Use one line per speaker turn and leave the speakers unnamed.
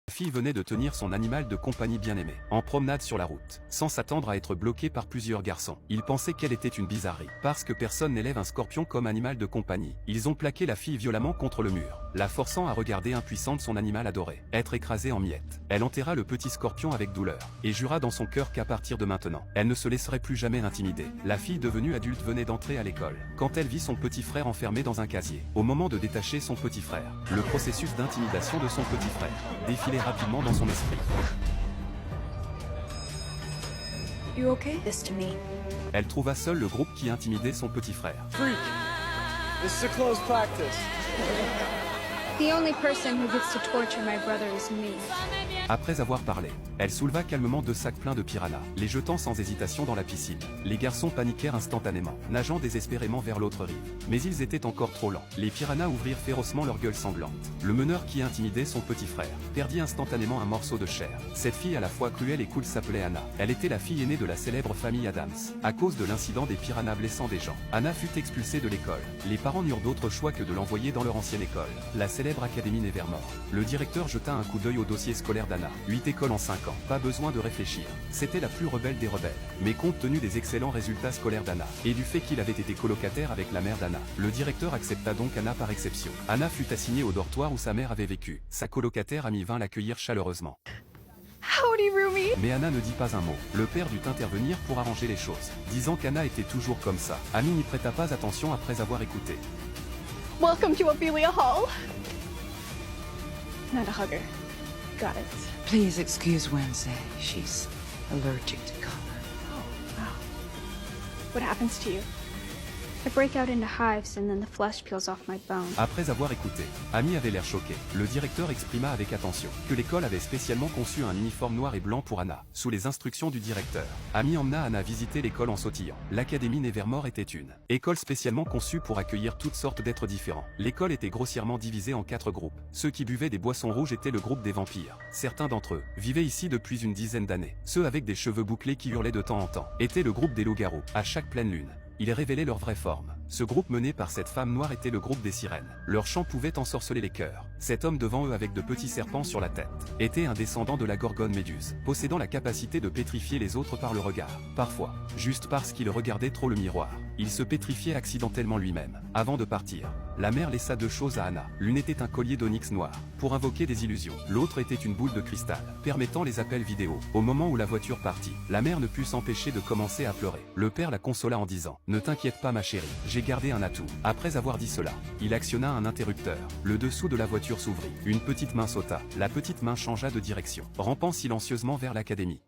La fille venait de tenir son animal de compagnie bien-aimé, en promenade sur la route, sans s'attendre à être bloquée par plusieurs garçons. Ils pensaient qu'elle était une bizarrerie, parce que personne n'élève un scorpion comme animal de compagnie. Ils ont plaqué la fille violemment contre le mur, la forçant à regarder impuissante son animal adoré, être écrasée en miettes. Elle enterra le petit scorpion avec douleur, et jura dans son cœur qu'à partir de maintenant, elle ne se laisserait plus jamais intimider. La fille devenue adulte venait d'entrer à l'école, quand elle vit son petit frère enfermé dans un casier. Au moment de détacher son petit frère, le processus d'intimidation de son petit frère défilait rapidement dans son esprit.
You okay? This to me.
Elle trouva seul le groupe qui intimidait son petit frère.
Freak! This is a close practice.
The only person who gets to torture my brother is me.
Après avoir parlé, elle souleva calmement 2 sacs pleins de piranhas, les jetant sans hésitation dans la piscine. Les garçons paniquèrent instantanément, nageant désespérément vers l'autre rive. Mais ils étaient encore trop lents. Les piranhas ouvrirent férocement leurs gueules sanglantes. Le meneur qui intimidait son petit frère perdit instantanément un morceau de chair. Cette fille à la fois cruelle et cool s'appelait Anna. Elle était la fille aînée de la célèbre famille Adams. À cause de l'incident des piranhas blessant des gens, Anna fut expulsée de l'école. Les parents n'eurent d'autre choix que de l'envoyer dans leur ancienne école, la célèbre Académie Nevermore. Le directeur jeta un coup d'œil au dossier scolaire d'Anna. 8 écoles en 5 ans, pas besoin de réfléchir. C'était la plus rebelle des rebelles. Mais compte tenu des excellents résultats scolaires d'Anna, et du fait qu'il avait été colocataire avec la mère d'Anna, le directeur accepta donc Anna par exception. Anna fut assignée au dortoir où sa mère avait vécu. Sa colocataire amie vint l'accueillir chaleureusement.
Howdy, Rumi.
Mais Anna ne dit pas un mot. Le père dut intervenir pour arranger les choses, disant qu'Anna était toujours comme ça. Amy n'y prêta pas attention après avoir écouté.
Welcome to Ophelia Hall. Not a hugger. Got it.
Please excuse Wednesday. She's allergic to color.
Wow. What happens to you? I break out into hives and then the flesh peels off my bones.
Après avoir écouté, Amy avait l'air choqué. Le directeur exprima avec attention que l'école avait spécialement conçu un uniforme noir et blanc pour Anna, sous les instructions du directeur. Amy emmena Anna visiter l'école en sautillant. L'Académie Nevermore était une école spécialement conçue pour accueillir toutes sortes d'êtres différents. L'école était grossièrement divisée en 4 groupes. Ceux qui buvaient des boissons rouges étaient le groupe des vampires. Certains d'entre eux vivaient ici depuis une dizaine d'années. Ceux avec des cheveux bouclés qui hurlaient de temps en temps étaient le groupe des loups-garous. À chaque pleine lune, ils révélaient leur vraie forme. Ce groupe mené par cette femme noire était le groupe des sirènes. Leur chant pouvait ensorceler les cœurs. Cet homme devant eux avec de petits serpents sur la tête était un descendant de la gorgone Méduse, possédant la capacité de pétrifier les autres par le regard. Parfois, juste parce qu'il regardait trop le miroir, il se pétrifiait accidentellement lui-même. Avant de partir, la mère laissa 2 choses à Anna. L'une était un collier d'onyx noir, pour invoquer des illusions. L'autre était une boule de cristal, permettant les appels vidéo. Au moment où la voiture partit, la mère ne put s'empêcher de commencer à pleurer. Le père la consola en disant « Ne t'inquiète pas ma chérie, j'ai gardé un atout ». Après avoir dit cela, il actionna un interrupteur. Le dessous de la voiture s'ouvrit. Une petite main sauta. La petite main changea de direction, rampant silencieusement vers l'académie.